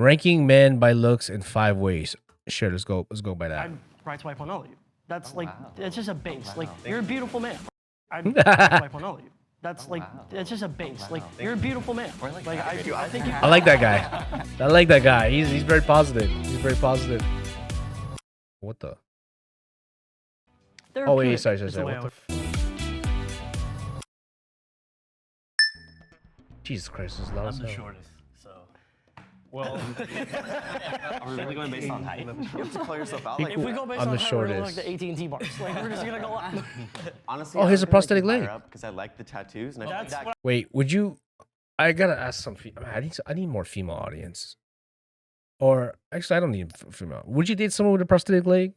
Ranking men by looks in 5 ways. Sure, let's go by that. I'd right swipe on all of you. That's like, wow. it's just a base. wow. Like, Thank you're a you. beautiful man. I'd right swipe on all of you. That's like, wow. it's just a base. Like, Thank you're a beautiful man. We're like Like, I that. think you. I like that guy. I like that guy. He's very positive. He's very positive. What the? Oh wait, sorry. is the way What I the? would- Jesus Christ, this is loud as hell. shortest, so. Well, Are we really going based on height? You have to call yourself out If like we that. go based I'm on the height, we're gonna look shortest. like the AT&T bars. Like, we're just gonna go up. Honestly, Oh, I here's was a gonna prosthetic keep higher leg. up because I like the tattoos, and I That's think that what Wait, would you? I gotta ask some. I need more female audience. Or actually, I don't need female. Would you date someone with a prosthetic leg?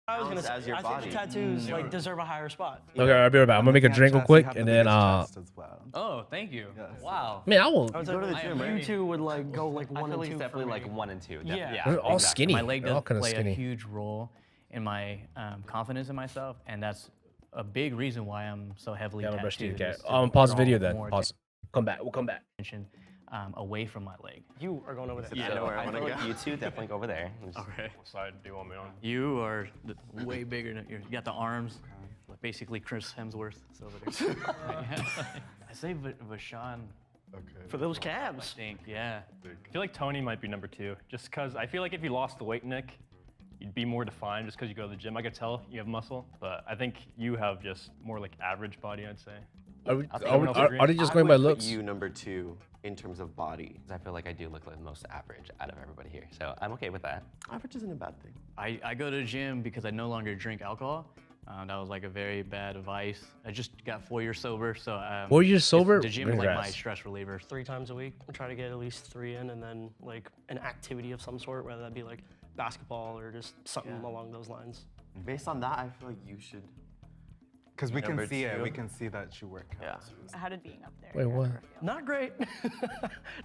I was gonna counts as say. your I think body. the tattoos like deserve a higher spot. Okay, I'll be right back. I'm gonna make a drink real quick, and then oh, thank you. Wow. man, I will. I would go to the say gym, you right? two would like go like I one feel and like two. it's definitely for like me. 1 and 2. Yeah. They're all exactly. skinny. My leg They're all does kinda play skinny. a huge role in my confidence in myself, and that's a big reason why I'm so heavily Yeah, I'm gonna brush tattooed. teeth. is Okay. to Pause the draw video then. more Pause. Come back. We'll come back. attention away from my leg. You are going over there. I So know where I I wanna feel like go. you two definitely go over there. Okay. What side do you want me on? You are way bigger than you got the arms, basically Chris Hemsworth. So I say Vashon. For those I calves. think, yeah. I feel like Tony might be number 2, just because I feel like if you lost the weight, Nick, you'd be more defined just because you go to the gym. I could tell you have muscle, but I think you have just more like average body, I'd say. Are they just I going by would put looks? you number 2 in terms of body. I feel like I do look like the most average out of everybody here, so I'm okay with that. Average isn't a bad thing. I go to the gym because I no longer drink alcohol. That was like a very bad vice. I just got 4 years sober, so 4 years sober? The gym is like my Congrats. stress reliever. 3 times a week. I try to get at least 3 in, and then like an activity of some sort, whether that be like basketball or just something along those lines. Based on that, I feel like you should. Because we can Number see it. 2. We can see that you work out. Yeah. How did being up there? Wait, what? Not great.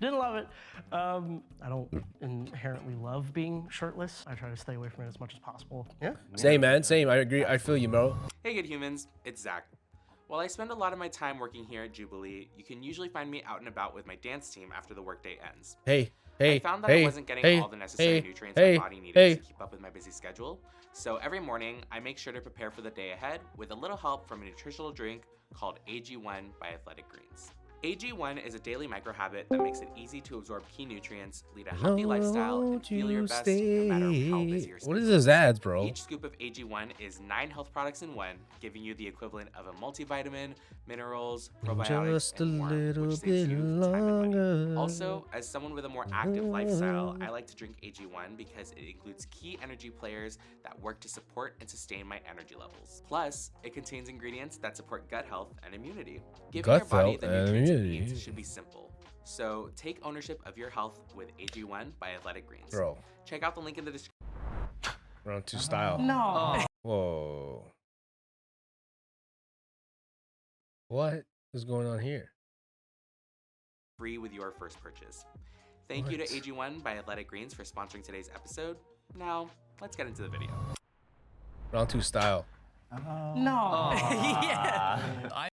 Didn't love it. I don't inherently love being shirtless. I try to stay away from it as much as possible. Yeah. Same, man. Same. I agree. I feel you, bro. Hey good humans, it's Zach. While I spend a lot of my time working here at Jubilee, you can usually find me out and about with my dance team after the workday ends. Hey, I found that I wasn't getting all the necessary nutrients my body needed to keep up with my busy schedule, so every morning I make sure to prepare for the day ahead with a little help from a nutritional drink called AG1 by Athletic Greens. AG1 is a daily micro habit that makes it easy to absorb key nutrients, lead a healthy lifestyle, and feel your best no matter how busy your schedule. What is this ads, bro? Each scoop of AG1 is 9 health products in one, giving you the equivalent of a multivitamin, minerals, probiotics, Just a and more, little which saves bit you time and money. longer. Also, as someone with a more active lifestyle, I like to drink AG1 because it includes key energy players that work to support and sustain my energy levels. Plus, it contains ingredients that support gut health and immunity. Giving Gut your body health the and nutrients it immunity. needs should be simple. So take ownership of your health with AG1 by Athletic Greens. Bro, Check out the link in the description. round 2 style. No. Whoa. What is going on here? Free with your first purchase. Thank you to What? AG1 by Athletic Greens for sponsoring today's episode. Now, let's get into the video. Round 2 style. No. Yeah. I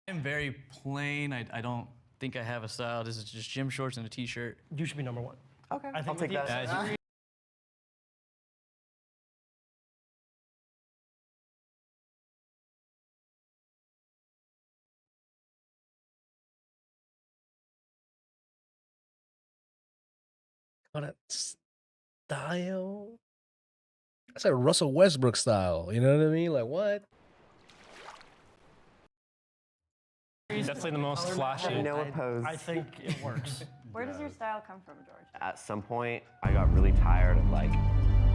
am very plain. I don't think I have a style. This is just gym shorts and a t-shirt. You should be number 1. Okay, I think I'll take with you- that. Oh, that style? That's like Russell Westbrook style. You know what I mean? Like, what? Definitely the most flashy. No opposed. I think it works. Where does your style come from, George? At some point, I got really tired of like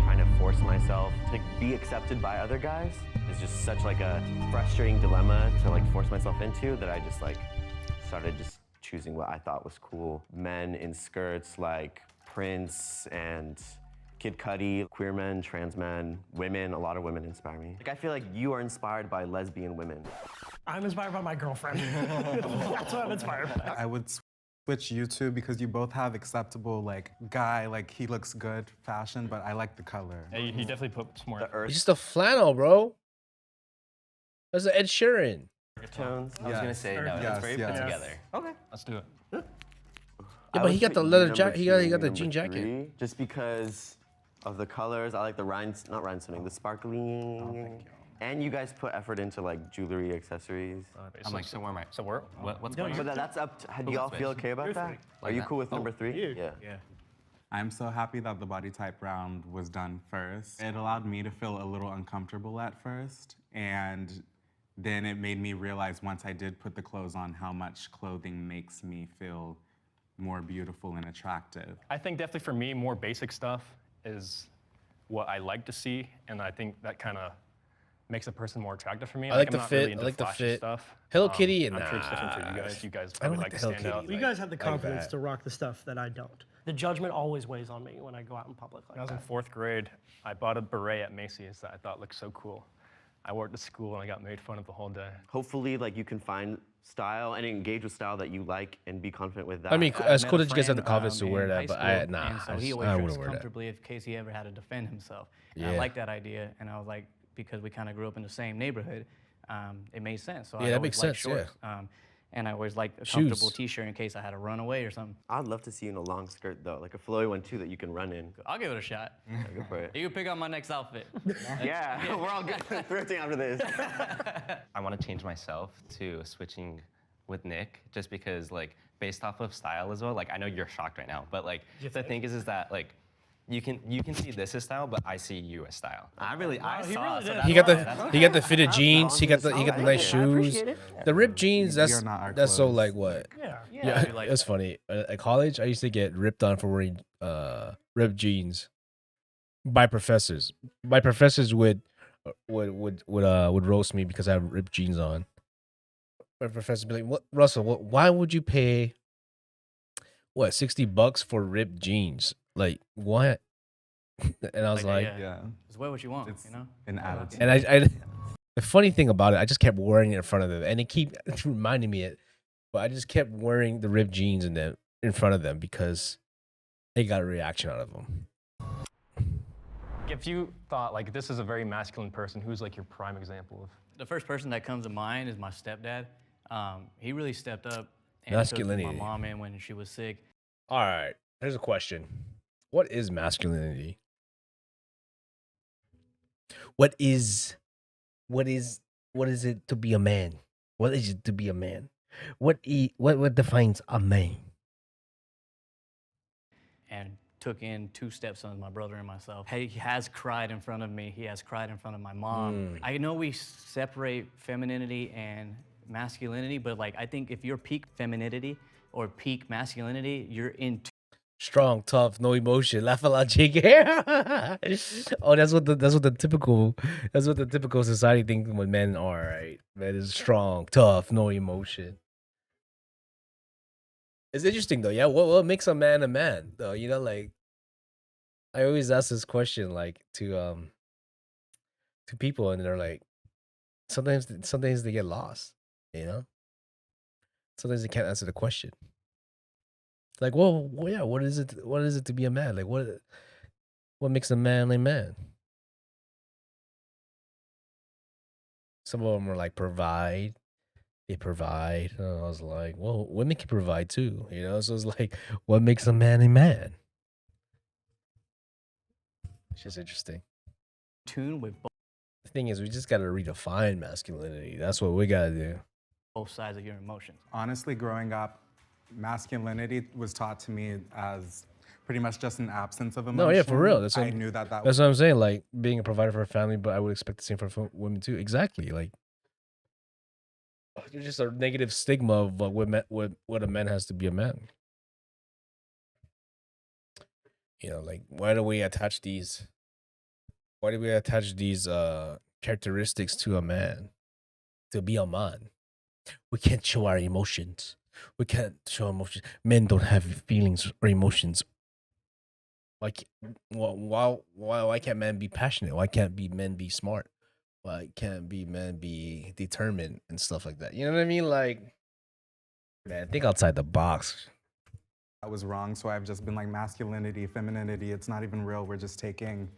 trying to force myself to be accepted by other guys. It's just such like a frustrating dilemma to like force myself into that I just like started just choosing what I thought was cool. Men in skirts like Prince and Kid Cudi, queer men, trans men, women, a lot of women inspire me. Like I feel like you are inspired by lesbian women. I'm inspired by my girlfriend. That's what I'm inspired by. I would switch you two because you both have acceptable like guy, like he looks good fashion, but I like the color. Yeah, he definitely puts more The effort. earth It's just a flannel, bro. That's an Ed Sheeran. tones. I was gonna say, no, Yes, it's very yes. put together. Okay. Let's do it. Yeah, I but would he got put the you leather number jacket. He two got and the you jean number jacket. three, just because of the colors. I like the not rhinestoning, the sparkling. And you guys put effort into like jewelry, accessories. I'm like, so where am I? So what's going But on? that's up to, do y'all feel okay about that? Are you that. cool with number three? Yeah. Yeah. I'm so happy that the body type round was done first. It allowed me to feel a little uncomfortable at first, and then it made me realize once I did put the clothes on how much clothing makes me feel more beautiful and attractive. I think definitely for me, more basic stuff is what I like to see, and I think that kind of makes a person more attractive for me. I like I'm the not fit. really I into like the flashy fit. stuff. Hello Kitty and I'm sure it's different for you guys. You guys I don't probably like like the to Hello stand out. Kitty. You guys have the confidence that. to rock the stuff that I don't. The judgment always weighs on me when I go out in public like When I was in that. 4th grade, I bought a beret at Macy's that I thought looked so cool. I wore it to school and I got made fun of the whole day. Hopefully, like you can find style and engage with style that you like and be confident with that. I mean, I as met cool a as you guys have the friend, confidence to wear in that, high but school, nah, and so I he just- always I dressed wouldn't wear that. comfortably in case he ever had to defend himself. And I Yeah. liked that idea, and I was like, because we kind of grew up in the same neighborhood, it made sense. So Yeah, I that always makes liked sense, yeah. shorts. And I always liked a comfortable Shoes. T-shirt in case I had to run away or something. I'd love to see you in a long skirt though, like a flowy one too that you can run in. I'll give it a shot. Go for it. You can pick out my next outfit. Yeah, we're all good thrifting after this. I want to change myself to switching with Nick, just because like based off of style as well. Like I know you're shocked right now, but like the thing is that like you can see this as style, but I see you as style. I saw really it, so did. that's He got why- the fitted jeans. He got the nice shoes. The ripped jeans. These are not our That's so clothes. like what? Yeah. Yeah, like- that's funny. At college, I used to get ripped on for wearing ripped jeans by professors. My professors would roast me because I have ripped jeans on. My professor would be like, "What, Russell? Why would you pay $60 for ripped jeans? Like what?" And I was like, Yeah, Just wear what you want, it's you know? an attitude. and I the funny thing about it, I just kept wearing it in front of them, and it keep reminding me it. But I just kept wearing the ripped jeans in front of them because they got a reaction out of them. If you thought like this is a very masculine person, who's like your prime example of? The first person that comes to mind is my stepdad. He really stepped up and took Masculinity. my mom in when she was sick. All right, here's a question: what is masculinity? What is it to be a man? What is it to be a man? What defines a man? And took in 2 stepsons, my brother and myself. He has cried in front of me. He has cried in front of my mom. I know we separate femininity and masculinity, but like I think if you're peak femininity or peak masculinity, you're in Strong, tough, no emotion. Laugh a lot, Jake. Oh, that's what the typical society thinks when men are, right? Men is strong, tough, no emotion. It's interesting though, yeah. What makes a man though? You know, like I always ask this question like to people, and they're like, sometimes they get lost. You know, sometimes they can't answer the question. Like, well, yeah. What is it? What is it to be a man? Like, what makes a manly man? Some of them are like provide. They provide. And I was like, well, women can provide too, you know. So it's like, what makes a man a man? It's just interesting. tune with The thing is, we just gotta redefine masculinity. That's what we gotta do. both sides of your emotions. Honestly, growing up, masculinity was taught to me as pretty much just an absence of emotion. No, yeah, for real. That's I what, knew that that's what I'm saying. Like being a provider for a family, but I would expect the same for women too. Exactly. Like there's just a negative stigma of what a man has to be a man. You know, like why do we attach these characteristics to a man to be a man? We can't show our emotions. We can't show emotions. Men don't have feelings or emotions. Like, why can't men be passionate? Why can't men be smart? Why can't men be determined and stuff like that? You know what I mean? Like, man, think outside the box. I was wrong, so I've just been like masculinity, femininity, it's not even real. We're just taking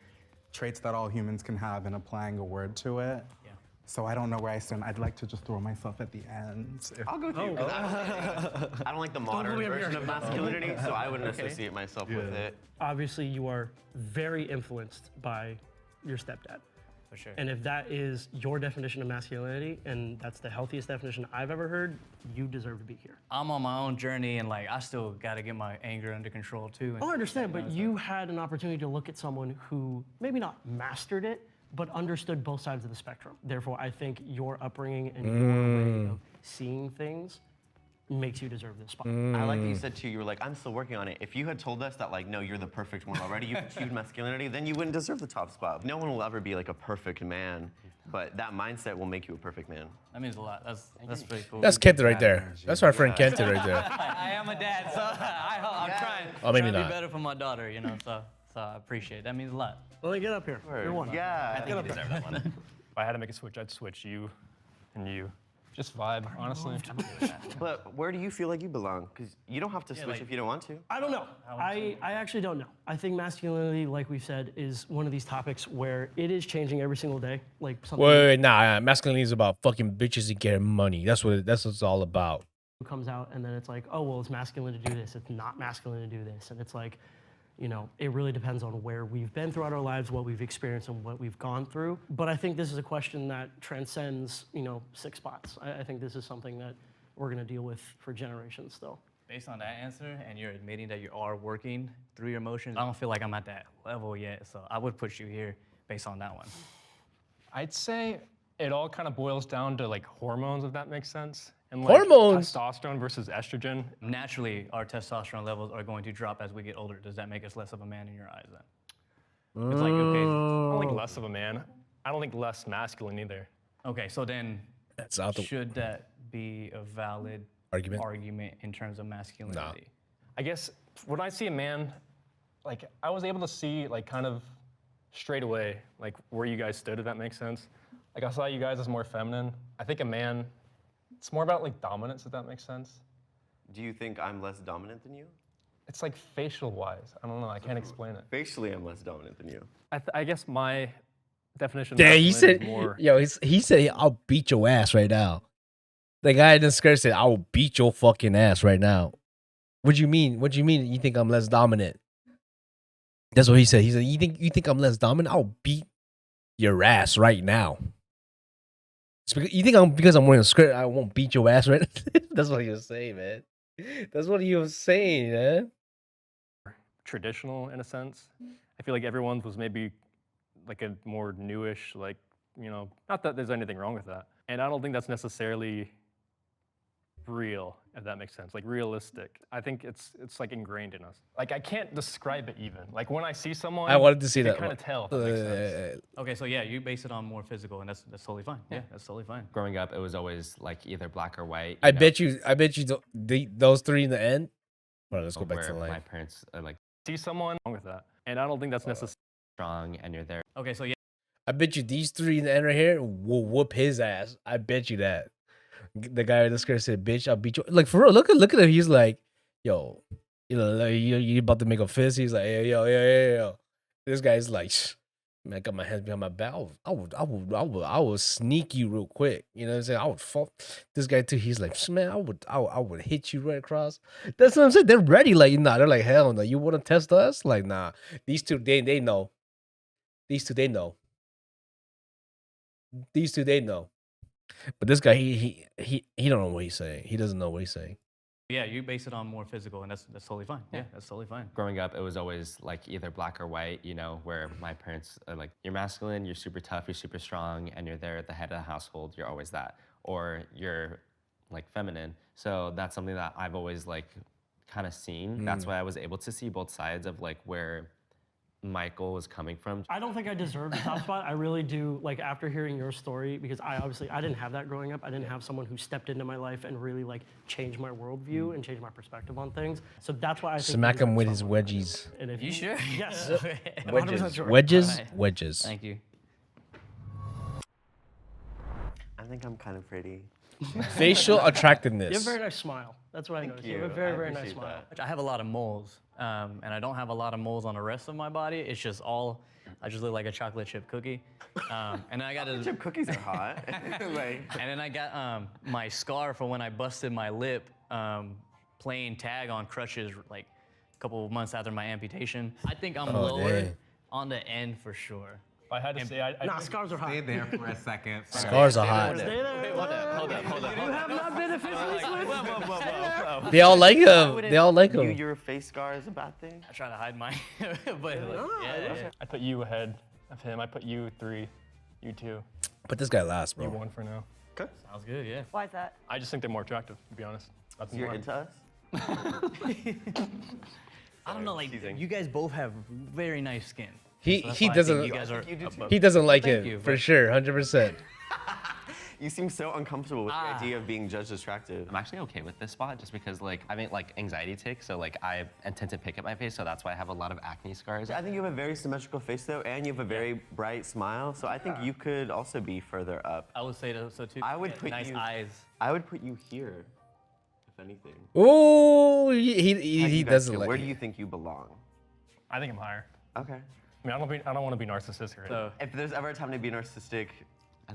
traits that all humans can have and applying a word to it. Yeah. So I don't know where I stand. I'd like to just throw myself at the end. I'll go with you. 'Cause I don't like the modern put me up version here. of masculinity, so I wouldn't associate myself with it. Obviously, you are very influenced by your stepdad. For sure. And if that is your definition of masculinity, and that's the healthiest definition I've ever heard, you deserve to be here. I'm on my own journey, and like I still got to get my anger under control too. And, Oh, I understand, but you had an opportunity to look at someone who maybe not mastered it, but understood both sides of the spectrum. Therefore, I think your upbringing and your way of seeing things makes you deserve this spot. I like that you said too, you were like, I'm still working on it. If you had told us that like, no, you're the perfect one already, you've achieved masculinity, then you wouldn't deserve the top spot. No one will ever be like a perfect man, but that mindset will make you a perfect man. that means a lot. That's pretty cool. That's Kent right there. That's our friend Kent right there. I am a dad, so I'm trying. Oh, maybe trying to not. be better for my daughter, you know. So I appreciate it. That means a lot. Well, then get up here. You're one. Yeah. I think you deserve that one. If I had to make a switch, I'd switch you and you. Just vibe, honestly. But where do you feel like you belong? Because you don't have to switch like- if you don't want to. I don't know. I actually don't know. I think masculinity, like we've said, is one of these topics where it is changing every single day. Like something Wait, nah. Masculinity is about fucking bitches and getting money. That's what it's all about. comes out, and then it's like, oh, well, it's masculine to do this. It's not masculine to do this. And it's like, you know, it really depends on where we've been throughout our lives, what we've experienced, and what we've gone through. But I think this is a question that transcends, you know, 6 spots. I think this is something that we're going to deal with for generations still. Based on that answer, and you're admitting that you are working through your emotions, I don't feel like I'm at that level yet. So I would put you here based on that one. I'd say it all kind of boils down to like hormones, if that makes sense. And like Hormones? testosterone versus estrogen. Naturally, our testosterone levels are going to drop as we get older. Does that make us less of a man in your eyes then? It's like, okay, I don't think less of a man. I don't think less masculine either. okay, so then That's out the should that be a valid argument. in terms of masculinity? I guess when I see a man, like I was able to see like kind of straight away like where you guys stood, if that makes sense. Like I saw you guys as more feminine. I think a man, it's more about like dominance, if that makes sense. Do you think I'm less dominant than you? It's like facial wise. I don't know. I can't explain it. Facially, I'm less dominant than you. I guess my definition of Yeah, he masculinity said, is more. yo, he said, I'll beat your ass right now. The guy in the skirt said, I will beat your fucking ass right now. What do you mean? What do you mean you think I'm less dominant? That's what he said. He said, you think I'm less dominant? I'll beat your ass right now. You think because I'm wearing a skirt, I won't beat your ass right? That's what he was saying, man. That's what he was saying, man. Traditional in a sense. I feel like everyone's was maybe like a more newish, like, you know, not that there's anything wrong with that. And I don't think that's necessarily real, if that makes sense, like realistic. I think it's like ingrained in us. Like I can't describe it even. Like when I see someone, I wanted to see you that. kind of tell. If that makes sense. Okay, so yeah, you base it on more physical, and that's totally fine. Yeah, that's totally fine. Growing up, it was always like either black or white. I bet you those three in the end. All right, let's go back to the my line. parents are like See someone wrong with that. And I don't think that's necessarily strong, and you're there. Okay, so yeah, I bet you these three in the end right here will whoop his ass. I bet you that. The guy in the skirt said, "Bitch, I'll beat you." Like for real, look at him. He's like, "Yo, you know, like, you about to make a fist?" He's like, "Hey, yo." This guy's like, "Man, I got my hands behind my back. I would sneak you real quick. You know what I'm saying? I would fall." This guy too. He's like, "Man, I would hit you right across." That's what I'm saying. They're ready. Like, nah, they're like, "Hell no, you want to test us?" Like, nah. These two, they know. These two, they know. These two, they know. But this guy, he don't know what he's saying. He doesn't know what he's saying. yeah, you base it on more physical, and that's totally fine. Yeah, that's totally fine. Growing up, it was always like either black or white, you know, where my parents are like, you're masculine, you're super tough, you're super strong, and you're there at the head of the household, you're always that. Or you're like feminine. So that's something that I've always like kind of seen. That's why I was able to see both sides of like where Michael was coming from. I don't think I deserve the top spot. I really do. Like after hearing your story, because I didn't have that growing up. I didn't have someone who stepped into my life and really like changed my worldview and changed my perspective on things. So that's why I think Smack him you with deserve his someone. wedgies. And if You sure? Yes. Wedges. 100% sure. Wedges. Alright. Wedges. Thank you. I think I'm kind of pretty. Facial You have a attractiveness. very nice smile. That's what I noticed. You have a you. very, I very nice appreciate smile. that. I have a lot of moles, and I don't have a lot of moles on the rest of my body. It's just all, I just look like a chocolate chip cookie. And I got Chip cookies are hot. Like, and then I got my scar for when I busted my lip playing tag on crutches like a couple of months after my amputation. I think I'm lower dang. on the end for sure. If I had to say, Nah, scars are hot. Stay there for a second. Scars are hot. Stay there. Hold up. You have not been officially switched. They all like him. They all like you, him. your face scar is a bad thing? I try to hide mine, but yeah. I put you ahead of him. I put you 3, you 2, Put this guy last, you bro. 1 for now. Sounds good, yeah. Why is that? I just think they're more attractive, to be honest. Nothing You're more. into us? I don't know, like teasing. you guys both have very nice skin. He So that's he why I think doesn't You guys are. he doesn't like Thank it you, for but- sure, 100%. You seem so uncomfortable with the idea of being judged attractive. I'm actually okay with this spot just because like I mean like anxiety tics, so like I tend to pick at my face, so that's why I have a lot of acne scars. I think you have a very symmetrical face though, and you have a very bright smile. So I think you could also be further up. I would say so too. I would Yeah, put nice you- eyes. I would put you here, if anything. Oh, he How do he you guys doesn't feel? like Where do it. you think you belong? I think I'm higher. Okay. I mean, I don't want to be narcissistic. Right? So If there's ever a time to be narcissistic,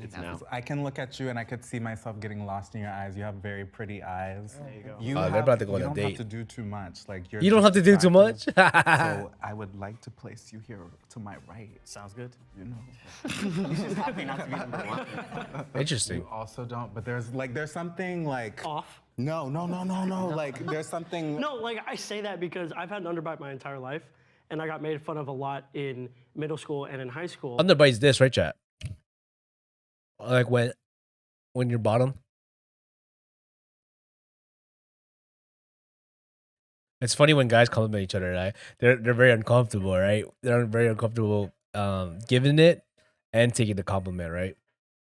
it's now. I can look at you and I could see myself getting lost in your eyes. You have very pretty eyes. There you go. You Oh, they're about to go on a don't date. have to do too much. Like you're You don't just have to do too much. attractive. So I would like to place you here to my right. sounds good. You know. Happy not to be number one. Interesting. You also don't. But there's something like. Off. No. Like there's something. No, like I say that because I've had an underbite my entire life, and I got made fun of a lot in middle school and in high school. Underbite's this, right, chat? Like when you're bottom. It's funny when guys compliment each other, right? They're very uncomfortable, right? They're very uncomfortable giving it and taking the compliment, right?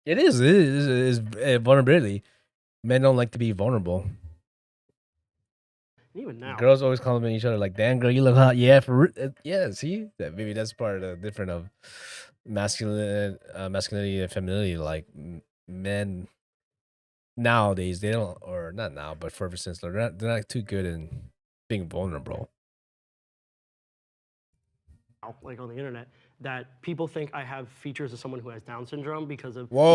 It is vulnerability. Men don't like to be vulnerable. Even now. Girls always compliment each other like, "Damn, girl, you look hot." Yeah, yeah. See, that maybe that's part of the different of masculinity and femininity. Like men nowadays, they don't, or not now, but for ever since, they're not too good in being vulnerable. Like on the internet, that people think I have features of someone who has Down syndrome because of Whoa. the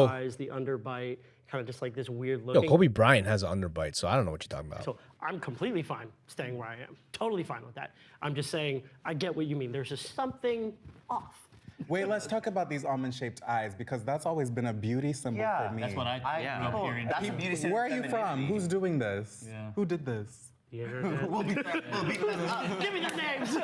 almond shaped eyes, the underbite, kind of just like this weird Yo, looking. Kobe Bryant has an underbite, so I don't know what you're talking about. So I'm completely fine staying where I am. Totally fine with that. I'm just saying I get what you mean. There's just something off. Wait, let's talk about these almond-shaped eyes because that's always been a beauty symbol for me. That's what I grew up hearing. That's a beauty symbol. Where are you from? Who's doing this? Yeah. Who did this? The internet. Give me their names.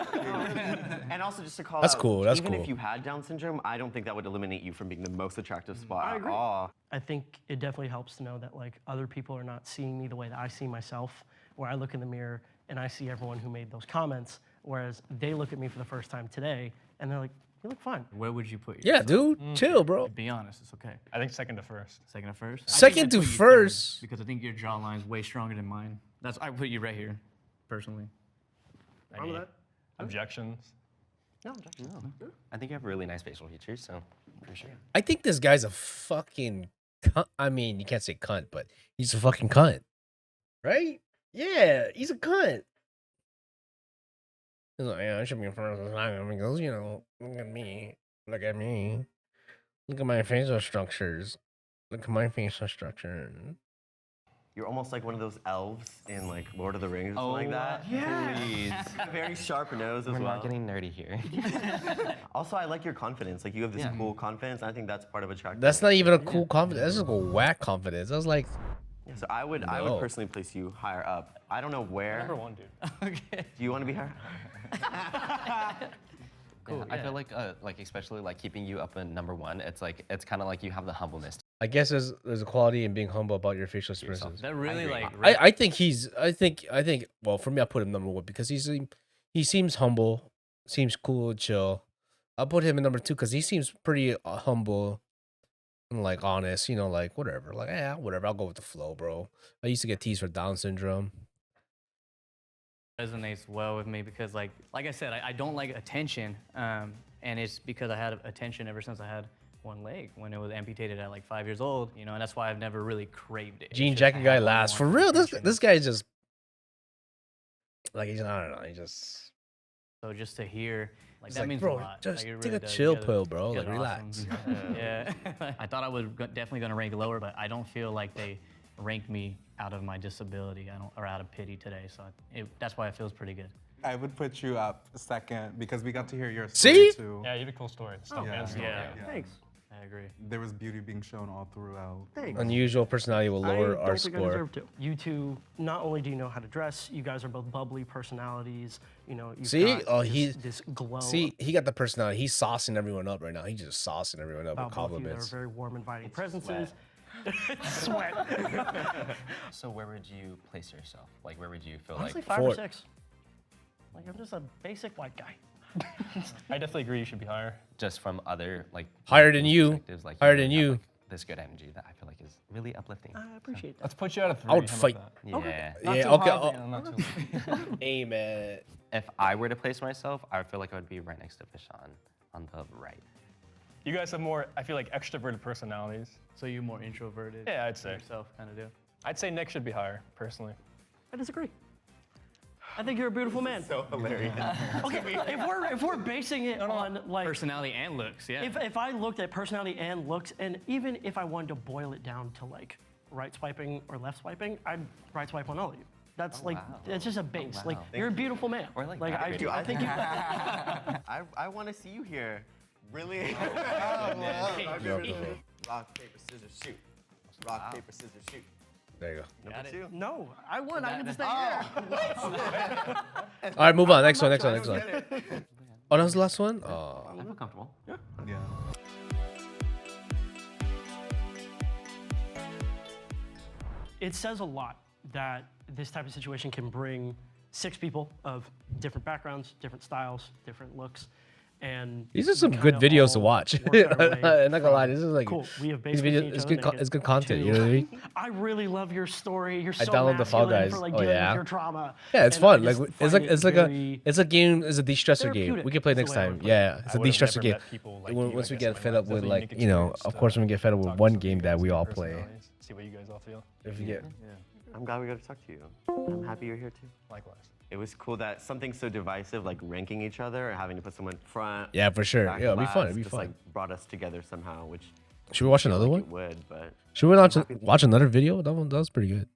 And also just to call That's out, cool, that's even cool. if you had Down syndrome, I don't think that would eliminate you from being the most attractive spot I at agree. all. I think it definitely helps to know that like other people are not seeing me the way that I see myself, where I look in the mirror and I see everyone who made those comments, whereas they look at me for the first time today and they're like, "You look fine." Where would you put Yeah, yourself? dude, chill, bro. Be honest, it's okay. I think second to first. Second to first. Second I'd to put you first? third, because I think your jawline's way stronger than mine. I put you right here, personally. Fine with that? Objections. No, objection. I think you have really nice facial features, so for sure. I think this guy's a fucking cunt. I mean, you can't say cunt, but he's a fucking cunt. Right? Yeah, he's a cunt. He's like, yeah, I should be first. Because, you know, look at me. Look at me. Look at my facial structures. Look at my facial structure. You're almost like one of those elves in like Lord of the Rings or something like that. Please. A very sharp nose as We're well. not getting nerdy here. Also, I like your confidence. Like you have this cool confidence. And I think that's part of attractive. That's not even a cool confidence. That's just a whack confidence. I was like, Yeah, so I would No. personally place you higher up. I don't know where. Number 1, dude. Okay. Do you want to be higher? Cool. I feel like especially like keeping you up in number 1, it's kind of like you have the humbleness. I guess there's a quality in being humble about your facial expressions. That really like. I think well, for me, I put him number 1 because he seems humble, seems cool, chill. I'll put him in number 2 because he seems pretty humble and like honest, you know, like whatever, like yeah, whatever. I'll go with the flow, bro. I used to get teased for Down syndrome. Resonates well with me because like I said, I don't like attention, and it's because I had attention ever since I had one leg when it was amputated at like 5 years old, you know, and that's why I've never really craved it. It's Jean just jacket I guy have what I laughs. For want real, attention. this guy is just like, he's, I don't know, he just So just to hear, like, It's that like, means bro, a lot. just Like, it take really a does. chill You guys pill, are- bro. you guys Like, are relax. awesome. Yeah. I thought I was definitely going to rank lower, but I don't feel like they ranked me out of my disability. Or out of pity today. So that's why it feels pretty good. I would put you up second because we got to hear your See? story too. Yeah, you have a cool story. Stuff Yeah. and story. Yeah. Thanks. I agree. There was beauty being shown all throughout. Thanks. Unusual personality will lower I our don't think I score. deserve to. You two, not only do you know how to dress, you guys are both bubbly personalities. You know, you've See? got Oh, this glow. See, he got the personality. He's saucing everyone up right now. He's just saucing everyone up with about both of you that are compliments. very warm, inviting presences. Sweat. So where would you place yourself? Like where would you feel Honestly, like 5 or Four. 6. Like, I'm just a basic white guy. I definitely agree you should be higher. just from other like Higher than you. perspectives, like Higher really than have, you. like, this good energy that I feel like is really uplifting. I appreciate that. Let's put you out of 3. I would How about fight. that? Yeah. Not Yeah, too okay, high, oh. but not too low. Hey, man. If I were to place myself, I would feel like I would be right next to Fishan on the right. You guys have more, I feel like, extroverted personalities. So you're more introverted. Yeah, I'd say. Yourself kind of do. I'd say Nick should be higher, personally. I disagree. I think you're a beautiful man. So hilarious. Okay, if we're basing it on like Personality and looks, yeah. if I looked at personality and looks, and even if I wanted to boil it down to like right swiping or left swiping, I'd right swipe on all of you. That's like wow. it's just a base. wow. Like you're a beautiful man. Or like I, that. I think you. I want to see you here. Really? Rock, paper, scissors, shoot. Rock, paper, scissors, shoot. There you go. Number 2. No, I won. I get to stay here. All right, move on. Next one. Oh, that was the last one? Oh. I feel comfortable. Yeah. It says a lot that this type of situation can bring 6 people of different backgrounds, different styles, different looks, and These are some we good kinda videos to all watch. work our way I'm not gonna lie, this is like cool. We have these basically videos. It's good content. You know what I mean? I really love your story. You're so download the Fall masculine Guys. for like Oh, dealing yeah? with your trauma. Yeah, it's And I fun. Like just it's find like it very it's a game. It's a de-stressor game. therapeutic, We can play is the next way I time. would put it. Yeah, it's I a would've de-stressor never game. met people like you, Once I we guess, get in fed my up life. with That's a like unique you know, experience of to course when we get fed up with talk to one some game people that we with all different play. personalities, See what you guys all feel. If we get I'm glad we got to talk to you. I'm happy you're here too. Likewise. It was cool that something so divisive, like ranking each other or having to put someone front. yeah, for sure. back, Yeah, it'd be fun. last, It'd be just, fun. like brought us together somehow, which Should we watch I another feel one? like it would, but Should we watch another video? That was pretty good.